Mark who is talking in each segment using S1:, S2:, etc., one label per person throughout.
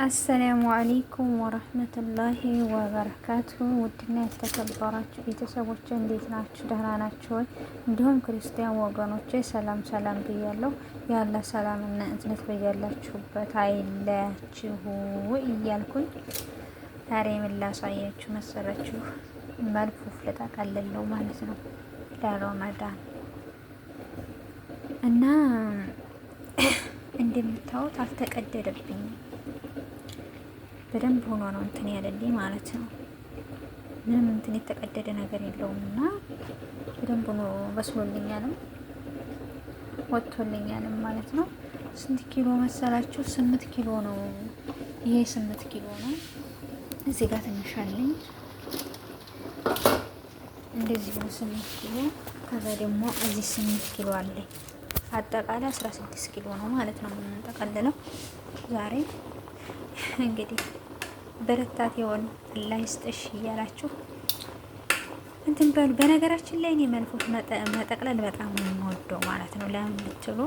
S1: አሰላሙ አለይኩም ወረህመቱላሂ ወበረካቱ። ውድና የተከበራችሁ ቤተሰቦች እንዴት ናችሁ? ደህና ናችሁ ወይ? እንዲሁም ክርስቲያን ወገኖቼ ሰላም ሰላም ብያለሁ። ያለ ሰላምና እዝነት በያላችሁበት አይለያችሁ እያልኩኝ ዛሬ ምን ላሳያችሁ መሰላችሁ? መልፉፍ ልጠቀልለው ማለት ነው ለረመዳን እና እንደምታዩት አልተቀደደብኝም። በደንብ ሆኖ ነው እንትን ያለልኝ ማለት ነው። ምንም እንትን የተቀደደ ነገር የለውም እና በደንብ ሆኖ በስሎልኛልም ወጥቶልኛልም ማለት ነው። ስንት ኪሎ መሰላችሁ? 8 ኪሎ ነው። ይሄ 8 ኪሎ ነው። እዚህ ጋር ትንሽ አለኝ እንደዚህ ነው 8 ኪሎ። ከዛ ደግሞ እዚህ 8 ኪሎ አለኝ። አጠቃላይ 16 ኪሎ ነው ማለት ነው የምንጠቀልለው ዛሬ። እንግዲህ በረታት የሆን አላህ ይስጥሽ እያላችሁ እንትን በሉ። በነገራችን ላይ እኔ መልፉፍ መጠቅለል በጣም ነው የምወደው ማለት ነው። ለምን ብትሉ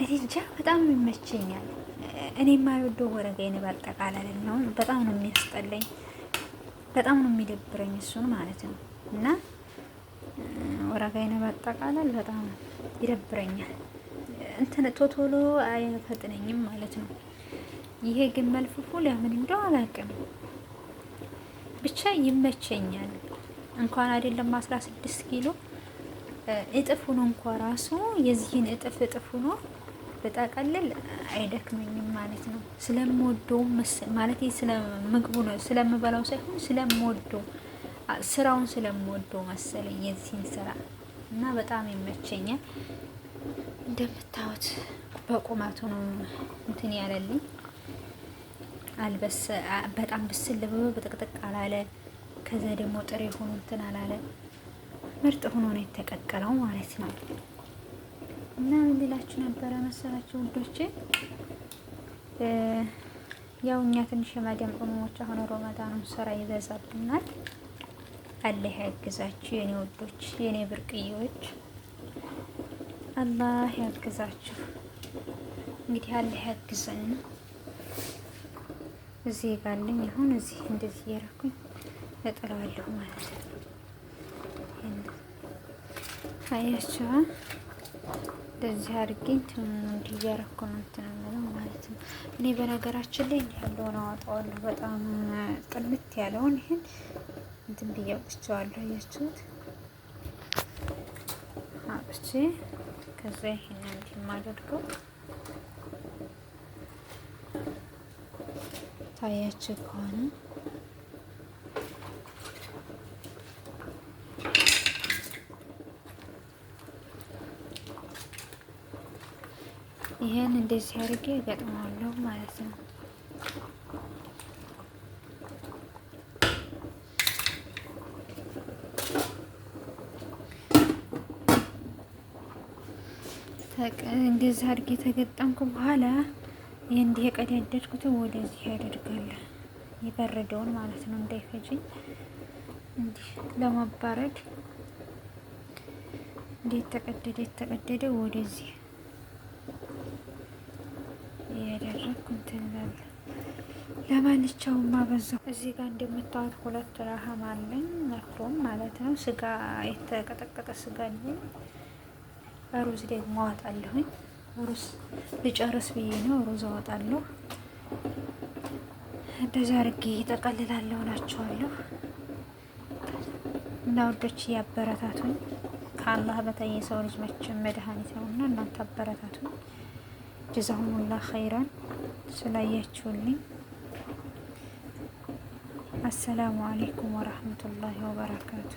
S1: እንጃ በጣም ይመቸኛል። እኔ የማልወደው ወረጋዬን ባጠቃለል ነው። በጣም ነው የሚያስጠላኝ፣ በጣም ነው የሚደብረኝ እሱን ማለት ነው። እና ወረጋዬን ባጠቃለል በጣም ይደብረኛል። እንትን ቶቶሎ አይፈጥነኝም ማለት ነው። ይሄ ግን መልፉፉ ለምን እንደው አላውቅም፣ ብቻ ይመቸኛል። እንኳን አይደለም 16 ኪሎ እጥፍ ሆኖ እንኳን ራሱ የዚህን እጥፍ ሆኖ በጠቀልል አይደክመኝም ማለት ነው። ስለምወደው ማለት ስለምግቡ ነው ስለምበላው ሳይሆን ስለምወደው ስራውን ስለምወደው መሰለኝ የዚህን ስራ እና በጣም ይመቸኛል። እንደምታዩት በቁመቱ ነው እንትን ያለልኝ። በጣም ብስል ብሎ በጥቅጥቅ አላለ። ከዛ ደግሞ ጥሬ ሆኖ እንትን አላለ። ምርጥ ሆኖ ነው የተቀቀለው ማለት ነው። እና ምን ልላችሁ ነበረ መሰላችሁ ውዶቼ? ያው እኛ ትንሽ የማዳም ቅመሞች አሁን ረመዳኑን ስራ ይበዛብናል። አላህ ያግዛችሁ የኔ ውዶች፣ የኔ ብርቅዬዎች፣ አላህ ያግዛችሁ። እንግዲህ አላህ ያግዘን። እዚህ ጋርልኝ አሁን እዚህ እንደዚህ እያደረኩኝ እጥለዋለሁ ማለት ነው። አያችሁ እንደዚህ አድርጌኝ እንዲህ እያደረኩ ነው እንትን የምለው ማለት ነው። እኔ በነገራችን ላይ እንዲህ ያለውን አወጣዋለሁ። በጣም ጥልት ያለውን ይሄን እንትን ብዬ አውጥቼዋለሁ። አያችሁት? አውጥቼ ከዛ ይሄን እንዲህ የማደርገው ታያችሁ ከሆነ ይሄን እንደዚህ አድርጌ እገጥመዋለሁ ማለት ነው። እንደዚህ አድርጌ ተገጠምኩ በኋላ ይሄን እንዲህ የቀዳደድኩት ወደዚህ ያደርጋለሁ። የበረደውን ማለት ነው እንዳይፈጅኝ እንዲህ ለማባረድ እንዴት ተቀደደ ወደዚህ ያደረኩ እንትን እላለሁ። ለማንኛውም ማበዛው እዚህ ጋር እንደምታዩት 2 ረሃም አለኝ መክሮም ማለት ነው። ስጋ የተቀጠቀጠ ስጋ አለኝ። ሩዝ ደግሞ አወጣለሁኝ። ሩዝ ልጨርስ ብዬ ነው ሩዝ አወጣለሁ። እንደዛ አድርጌ እጠቀልላለሁ እላችኋለሁ። እና ውዶች ያበረታቱኝ። ከአላህ በታይ የሰው ልጅ መቼም መድኃኒት ነውና እናንተ አበረታቱኝ። ጀዛሁሙላህ ኸይራን ስላያችሁልኝ። አሰላሙ አለይኩም ወራህመቱላሂ ወበረካቱ።